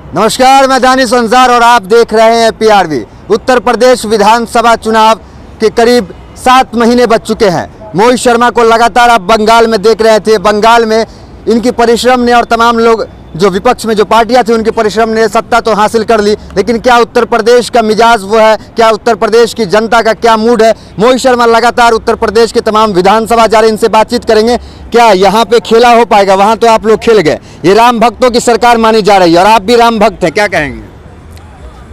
नमस्कार, मैं दानिश अंसार और आप देख रहे हैं पीआरवी। उत्तर प्रदेश विधानसभा चुनाव के करीब 7 महीने बच चुके हैं। मोहित शर्मा को लगातार आप बंगाल में देख रहे थे। बंगाल में इनकी परिश्रम ने और तमाम लोग जो विपक्ष में जो पार्टियां थी उनके परिश्रम ने सत्ता तो हासिल कर ली, लेकिन क्या उत्तर प्रदेश का मिजाज वो है, क्या उत्तर प्रदेश की जनता का क्या मूड है? मोहित शर्मा लगातार उत्तर प्रदेश के तमाम विधानसभा जा रहे, इनसे बातचीत करेंगे। क्या यहाँ पे खेला हो पाएगा? वहाँ तो आप लोग खेल गए। ये राम भक्तों की सरकार मानी जा रही है और आप भी राम भक्त हैं, क्या कहेंगे?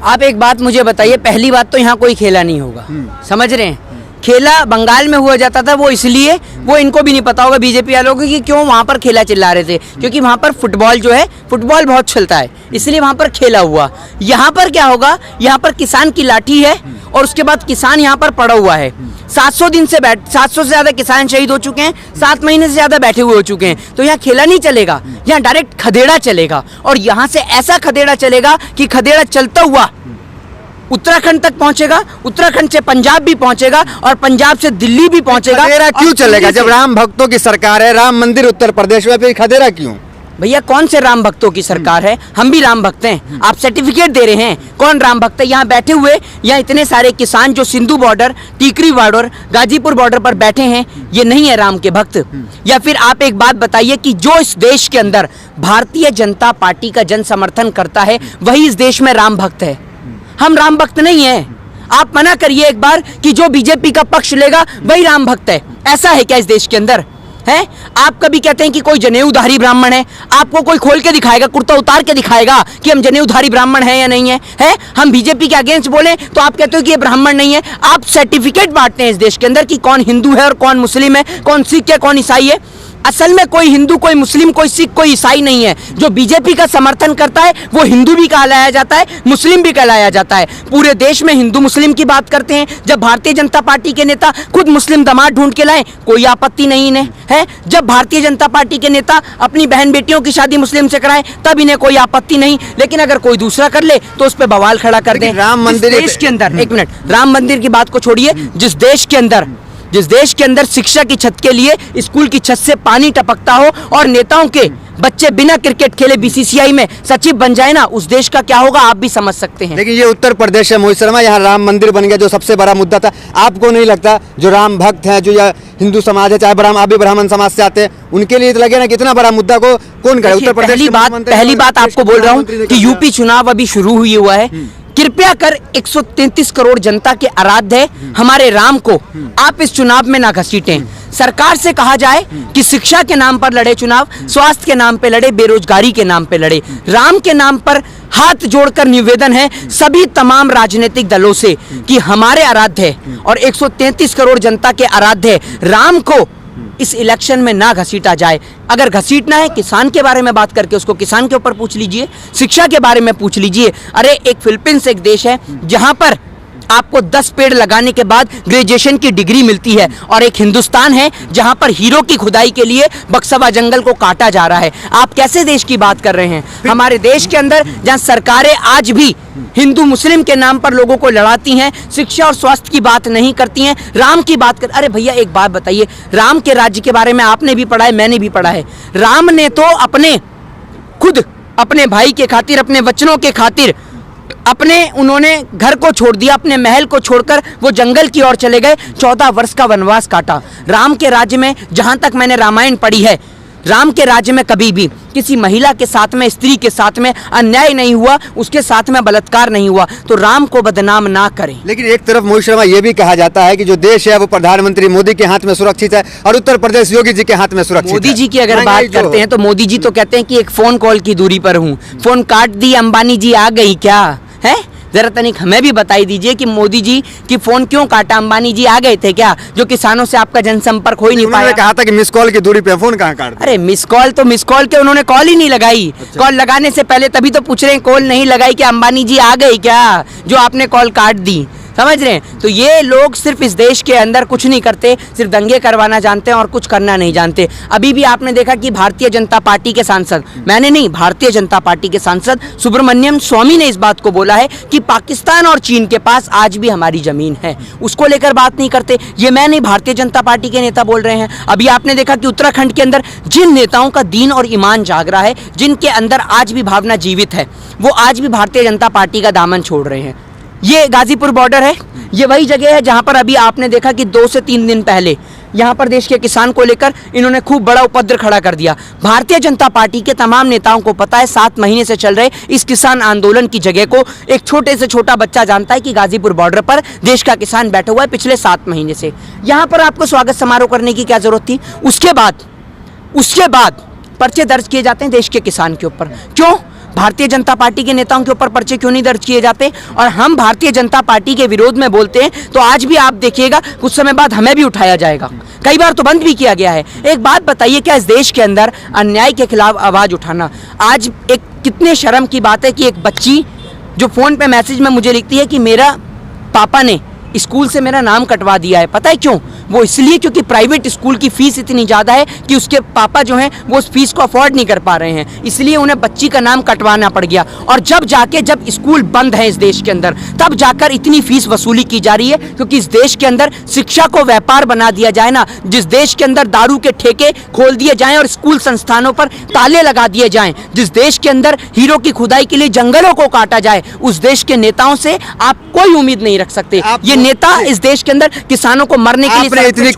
आप एक बात मुझे बताइए, पहली बात तो यहाँ कोई खेला नहीं होगा, समझ रहे हैं? खेला बंगाल में हुआ जाता था, वो इसलिए वो इनको भी नहीं पता होगा बीजेपी वालों को कि क्यों वहाँ पर खेला चिल्ला रहे थे, क्योंकि वहाँ पर फुटबॉल जो है फुटबॉल बहुत चलता है, इसलिए वहाँ पर खेला हुआ। यहाँ पर क्या होगा, यहाँ पर किसान की लाठी है और उसके बाद किसान यहाँ पर पड़ा हुआ है। 700 से ज़्यादा किसान शहीद हो चुके हैं, 7 महीने से ज़्यादा बैठे हुए हो चुके हैं। तो यहाँ खेला नहीं चलेगा, यहाँ डायरेक्ट खदेड़ा चलेगा और यहाँ से ऐसा खदेड़ा चलेगा कि खदेड़ा चलता हुआ उत्तराखंड तक पहुंचेगा, उत्तराखंड से पंजाब भी पहुंचेगा और पंजाब से दिल्ली भी पहुंचेगा। खदेड़ा क्यों चलेगा जब राम भक्तों की सरकार है? राम मंदिर उत्तर प्रदेश में, फिर खदेड़ा क्यों? भैया कौन से राम भक्तों की सरकार है? हम भी राम भक्त हैं। आप सर्टिफिकेट दे रहे हैं, कौन राम भक्त है? यहाँ बैठे हुए यहाँ इतने सारे किसान जो Sindhu border, Tikri border, Ghazipur border पर बैठे हैं, ये नहीं है राम के भक्त? या फिर आप एक बात बताइए कि जो इस देश के अंदर भारतीय जनता पार्टी का जन समर्थन करता है वही इस देश में राम भक्त है। हम राम भक्त नहीं हैं। आप मना करिए एक बार कि जो बीजेपी का पक्ष लेगा वही राम भक्त है। ऐसा है क्या इस देश के अंदर? है? आप कभी कहते हैं कि कोई जनेऊधारी ब्राह्मण है, आपको कोई खोल के दिखाएगा, कुर्ता उतार के दिखाएगा कि हम जनेऊधारी ब्राह्मण हैं या नहीं है? है? हम बीजेपी के अगेंस्ट बोले तो आप कहते हो कि ये ब्राह्मण नहीं है। आप सर्टिफिकेट बांटते हैं इस देश के अंदर कि कौन हिंदू है और कौन मुस्लिम है, कौन सिख है, कौन ईसाई है। असल में कोई हिंदू, कोई मुस्लिम, कोई सिख, कोई ईसाई नहीं है। जो बीजेपी का समर्थन करता है वो हिंदू भी कहलाया जाता है, मुस्लिम भी कहलाया जाता है। पूरे देश में हिंदू मुस्लिम की बात करते हैं। जब भारतीय जनता पार्टी के नेता खुद मुस्लिम दामाद ढूंढ के लाए, कोई आपत्ति नहीं इन्हें, है? जब भारतीय जनता पार्टी के नेता अपनी बहन बेटियों की शादी मुस्लिम से कराए, तब इन्हें कोई आपत्ति नहीं। लेकिन अगर कोई दूसरा कर ले तो उस पर बवाल खड़ा कर दें। राम मंदिर देश के अंदर, एक मिनट, राम मंदिर की बात को छोड़िए, जिस देश के अंदर शिक्षा की छत के लिए स्कूल की छत से पानी टपकता हो और नेताओं के बच्चे बिना क्रिकेट खेले बीसीसीआई में सचिव बन जाए ना, उस देश का क्या होगा आप भी समझ सकते हैं। लेकिन ये उत्तर प्रदेश है मोहित शर्मा, यहाँ राम मंदिर बन गया जो सबसे बड़ा मुद्दा था। आपको नहीं लगता जो राम भक्त हैं, जो या हिंदू समाज है, चाहे आप भी ब्राह्मण समाज से आते हैं, उनके लिए तो लगे ना कितना बड़ा मुद्दा को कौन करे? उत्तर प्रदेश पहली बात आपको बोल रहा हूँ कि यूपी चुनाव अभी शुरू हुआ है। कृपया कर 133 करोड़ जनता के आराध्य हमारे राम को आप इस चुनाव में ना घसीटें। सरकार से कहा जाए कि शिक्षा के नाम पर लड़े चुनाव, स्वास्थ्य के नाम पे लड़े, बेरोजगारी के नाम पे लड़े। राम के नाम पर हाथ जोड़कर निवेदन है सभी तमाम राजनीतिक दलों से कि हमारे आराध्य और 133 करोड़ जनता के आराध्य राम को इस इलेक्शन में ना घसीटा जाए। अगर घसीटना है, किसान के बारे में बात करके उसको किसान के ऊपर पूछ लीजिए, शिक्षा के बारे में पूछ लीजिए। अरे एक फिलीपींस एक देश है जहां पर आपको 10 पेड़ लगाने के बाद ग्रेजुएशन की डिग्री मिलती है, और एक हिंदुस्तान है जहां पर हीरो की खुदाई के लिए बक्सवा जंगल को काटा जा रहा है। आप कैसे देश की बात कर रहे हैं? हमारे देश के अंदर जहां सरकारें आज भी हिंदू मुस्लिम के नाम पर लोगों को लड़ाती हैं, शिक्षा और स्वास्थ्य की बात नहीं करती हैं, राम की बात कर। अरे भैया एक बात बताइए, राम के राज्य के बारे में आपने भी पढ़ा है, मैंने भी पढ़ा है। राम ने तो खुद अपने भाई के खातिर, अपने वचनों के खातिर उन्होंने घर को छोड़ दिया, अपने महल को छोड़कर वो जंगल की ओर चले गए, 14 वर्ष का वनवास काटा। राम के राज्य में, जहां तक मैंने रामायण पढ़ी है, राम के राज्य में कभी भी किसी महिला के साथ में, स्त्री के साथ में अन्याय नहीं हुआ, उसके साथ में बलात्कार नहीं हुआ। तो राम को बदनाम ना करें। लेकिन एक तरफ मोहित शर्मा ये भी कहा जाता है कि जो देश है वो प्रधानमंत्री मोदी के हाथ में सुरक्षित है और उत्तर प्रदेश योगी जी के हाथ में सुरक्षित है। मोदी जी की अगर बात करते हैं तो मोदी जी तो कहते हैं कि एक फोन कॉल की दूरी पर हूँ, फोन काट दी, अंबानी जी आ गई क्या है? जरा तनिक हमें भी बताई दीजिए कि मोदी जी की फोन क्यों काटा? अंबानी जी आ गए थे क्या, जो किसानों से आपका जनसंपर्क हो ही नहीं पाया? कहा था कि मिस कॉल की दूरी पे, फोन कहाँ काट? अरे मिस कॉल के उन्होंने कॉल ही नहीं लगाई। कॉल लगाने से पहले तभी तो पूछ रहे हैं, कॉल नहीं लगाई कि अंबानी जी आ गए क्या, जो आपने कॉल काट दी? समझ रहे हैं? तो ये लोग सिर्फ इस देश के अंदर कुछ नहीं करते, सिर्फ दंगे करवाना जानते हैं और कुछ करना नहीं जानते। अभी भी आपने देखा कि भारतीय जनता पार्टी के सांसद, मैंने नहीं, भारतीय जनता पार्टी के सांसद सुब्रमण्यम स्वामी ने इस बात को बोला है कि पाकिस्तान और चीन के पास आज भी हमारी जमीन है, उसको लेकर बात नहीं करते। ये मैं नहीं, भारतीय जनता पार्टी के नेता बोल रहे हैं। अभी आपने देखा कि उत्तराखंड के अंदर जिन नेताओं का दीन और ईमान जाग रहा है, जिनके अंदर आज भी भावना जीवित है, वो आज भी भारतीय जनता पार्टी का दामन छोड़ रहे हैं। ये गाजीपुर बॉर्डर है, ये वही जगह है जहां पर अभी आपने देखा कि 2 से 3 दिन पहले यहाँ पर देश के किसान को लेकर इन्होंने खूब बड़ा उपद्रव खड़ा कर दिया। भारतीय जनता पार्टी के तमाम नेताओं को पता है 7 महीने से चल रहे इस किसान आंदोलन की जगह को एक छोटे से छोटा बच्चा जानता है कि गाजीपुर बॉर्डर पर देश का किसान बैठा हुआ है पिछले 7 महीने से। यहाँ पर आपको स्वागत समारोह करने की क्या जरूरत थी? उसके बाद पर्चे दर्ज किए जाते हैं देश के किसान के ऊपर। क्यों? भारतीय जनता पार्टी के नेताओं के ऊपर पर्चे क्यों नहीं दर्ज किए जाते? और हम भारतीय जनता पार्टी के विरोध में बोलते हैं तो आज भी आप देखिएगा कुछ समय बाद हमें भी उठाया जाएगा। कई बार तो बंद भी किया गया है। एक बात बताइए, क्या इस देश के अंदर अन्याय के खिलाफ आवाज उठाना आज एक कितने शर्म की बात है कि एक बच्ची जो फोन पे मैसेज में मुझे लिखती है कि मेरा पापा ने स्कूल से मेरा नाम कटवा दिया है। पता है क्यों? वो इसलिए क्योंकि प्राइवेट स्कूल की फीस इतनी ज़्यादा है कि उसके पापा जो हैं वो उस फीस को अफोर्ड नहीं कर पा रहे हैं, इसलिए उन्हें बच्ची का नाम कटवाना पड़ गया। और जब स्कूल बंद है इस देश के अंदर, तब जाकर इतनी फीस वसूली की जा रही है, क्योंकि इस देश के अंदर शिक्षा को व्यापार बना दिया जाए ना, जिस देश के अंदर दारू के ठेके खोल दिए जाएं और स्कूल संस्थानों पर ताले लगा दिए जाएं, जिस देश के अंदर हीरो की खुदाई के लिए जंगलों को काटा जाए, उस देश के नेताओं से आप कोई उम्मीद नहीं रख सकते। ये नेता इस देश के अंदर किसानों को मरने के लिए इतनी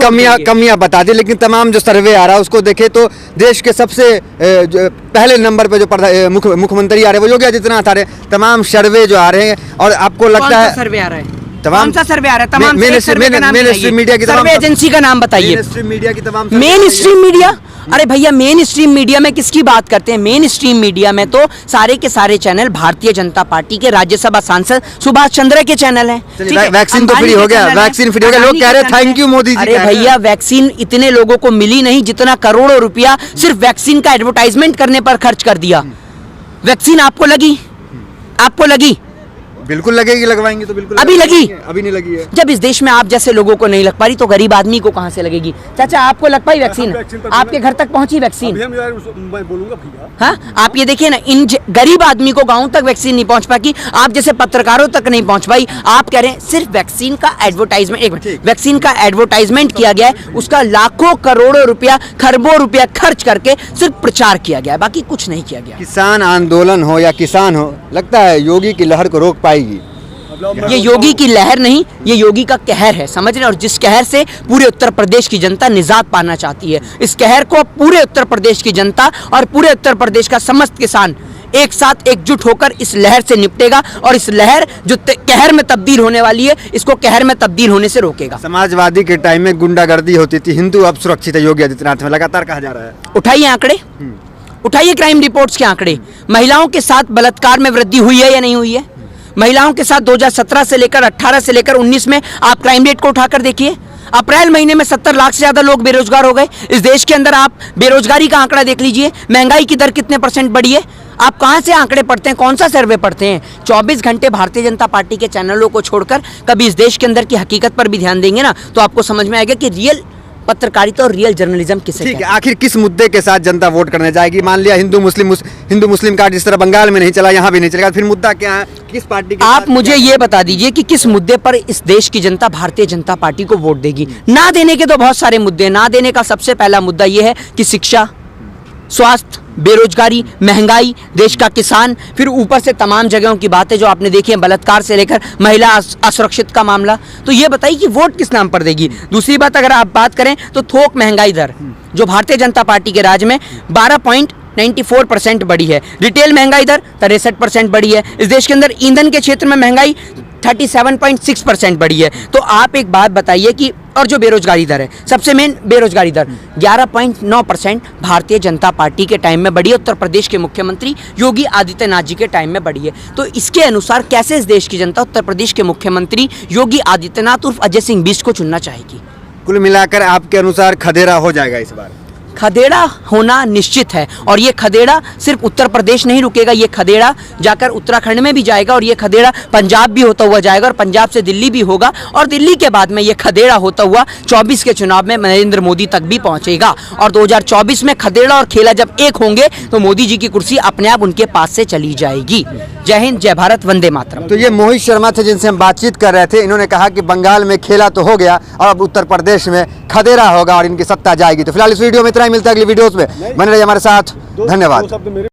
कमियां बता दी, लेकिन तमाम जो सर्वे आ रहा है उसको देखे तो देश के सबसे पहले नंबर पे जो मुख्यमंत्री आ रहे हैं वो योगी आदित्यनाथ आ रहे हैं। तमाम सर्वे जो आ रहे हैं, और आपको लगता है सर्वे आ रहा है? तमाम सा सर्वे आ रहा है? तमाम मेन स्ट्रीम मीडिया की सर्वे एजेंसी का नाम बताइए। मेन स्ट्रीम मीडिया की तमाम मेन स्ट्रीम मीडिया? अरे भैया, मेन स्ट्रीम मीडिया में किसकी बात करते हैं? मेन स्ट्रीम मीडिया में तो सारे के सारे चैनल भारतीय जनता पार्टी के राज्यसभा सांसद सुभाष चंद्र के चैनल हैं। वैक्सीन तो फ्री हो गया, वैक्सीन फ्री हो गया, लोग कह रहे हैं थैंक यू मोदी जी। अरे भैया, वैक्सीन इतने लोगों को मिली नहीं जितना करोड़ों रुपया सिर्फ वैक्सीन का एडवर्टाइजमेंट करने पर खर्च कर दिया। वैक्सीन आपको लगी? आपको लगी? बिल्कुल लगेगी, लगवाएंगे तो बिल्कुल। अभी लगी? अभी नहीं लगी है। जब इस देश में आप जैसे लोगों को नहीं लग पा रही तो गरीब आदमी को कहां से लगेगी? चाचा, आपको लग पाई वैक्सीन? आपके घर तक पहुंची वैक्सीन? मैं बोलूंगा भैया। हाँ, आप ये देखिए ना, इन गरीब आदमी को गांव तक वैक्सीन नहीं पहुंच पाई, आप जैसे पत्रकारों तक नहीं पहुंच पाई। आप कह रहे हैं सिर्फ वैक्सीन का एडवर्टाइजमेंट, एक मिनट, वैक्सीन का एडवर्टाइजमेंट किया गया है, उसका लाखों करोड़ों रुपया, खरबों रुपया खर्च करके सिर्फ प्रचार किया गया है, बाकी कुछ नहीं किया गया। किसान आंदोलन हो या किसान हो, लगता है योगी की लहर को रोक पाएगी? ये योगी की लहर नहीं, ये योगी का कहर है, समझ रहे हैं? और जिस कहर से पूरे उत्तर प्रदेश की जनता निजात पाना चाहती है, इस कहर को पूरे उत्तर प्रदेश की जनता और पूरे उत्तर प्रदेश का समस्त किसान एक साथ एकजुट होकर इस लहर से निपटेगा, और इस लहर जो कहर में तब्दील होने वाली है, इसको कहर में तब्दील होने से रोकेगा। समाजवादी के टाइम में गुंडागर्दी होती थी, हिंदू अब सुरक्षित है योगी आदित्यनाथ में, लगातार कहा जा रहा है। उठाइए आंकड़े, उठाइए क्राइम रिपोर्ट्स के आंकड़े। महिलाओं के साथ बलात्कार में वृद्धि हुई है या नहीं हुई है? महिलाओं के साथ 2017 से लेकर 18 से लेकर 19 में आप क्राइम रेट को उठाकर देखिए। अप्रैल महीने में 70 लाख से ज्यादा लोग बेरोजगार हो गए। इस देश के अंदर आप बेरोजगारी का आंकड़ा देख लीजिए, महंगाई की दर कितने % बढ़ी है। आप कहां से आंकड़े पढ़ते हैं? कौन सा सर्वे पढ़ते हैं? 24 घंटे भारतीय जनता पार्टी के चैनलों को छोड़कर कभी इस देश के अंदर की हकीकत पर भी ध्यान देंगे ना, तो आपको समझ में आएगा कि रियल पत्रकारिता और रियल जर्नलिज्म किसे कहते हैं। आखिर किस मुद्दे के साथ जनता वोट करने जाएगी? मान लिया हिंदू मुस्लिम कार्ड जिस तरह बंगाल में नहीं चला, यहाँ भी नहीं चलेगा, फिर मुद्दा क्या है? किस पार्टी के? आप मुझे ये बता दीजिए कि किस मुद्दे पर इस देश की जनता भारतीय जनता पार्टी को वोट देगी? ना देने के तो बहुत सारे मुद्दे। ना देने का सबसे पहला मुद्दा ये है कि शिक्षा, स्वास्थ्य, बेरोजगारी, महंगाई, देश का किसान, फिर ऊपर से तमाम जगहों की बातें जो आपने देखी हैं, बलात्कार से लेकर महिला असुरक्षित का मामला। तो ये बताइए कि वोट किस नाम पर देगी? दूसरी बात, अगर आप बात करें तो थोक महंगाई दर जो भारतीय जनता पार्टी के राज में 12.94% बढ़ी है। रिटेल महंगाई दर 63% बढ़ी है। इस देश के अंदर ईंधन के क्षेत्र में महंगाई 37.6% बढ़ी है। तो आप एक बात बताइए कि, और जो बेरोजगारी दर है, सबसे मेन बेरोजगारी दर 11.9% भारतीय जनता पार्टी के टाइम में बढ़ी है, उत्तर प्रदेश के मुख्यमंत्री योगी आदित्यनाथ जी के टाइम में बढ़ी है। तो इसके अनुसार कैसे इस देश की जनता उत्तर प्रदेश के मुख्यमंत्री योगी आदित्यनाथ उर्फ अजय सिंह बिष्ट को चुनना चाहेगी? कुल मिलाकर आपके अनुसार खदेरा हो जाएगा इस बार? खदेड़ा होना निश्चित है और ये खदेड़ा सिर्फ उत्तर प्रदेश नहीं रुकेगा, ये खदेड़ा जाकर उत्तराखंड में भी जाएगा और ये खदेड़ा पंजाब भी होता हुआ जाएगा और पंजाब से दिल्ली भी होगा और दिल्ली के बाद में ये खदेड़ा होता हुआ 24 के चुनाव में नरेंद्र मोदी तक भी पहुंचेगा और 2024 में खदेड़ा और खेला जब एक होंगे तो मोदी जी की कुर्सी अपने आप उनके पास से चली जाएगी। जय हिंद, जय भारत, वंदे मातरम। तो ये मोहित शर्मा थे जिनसे हम बातचीत कर रहे थे। इन्होंने कहा कि बंगाल में खेला तो हो गया और अब उत्तर प्रदेश में खदेड़ा होगा और इनकी सत्ता जाएगी। तो फिलहाल इस वीडियो में इतना ही, मिलता है अगली वीडियोस में। बने रहिए हमारे साथ, धन्यवाद।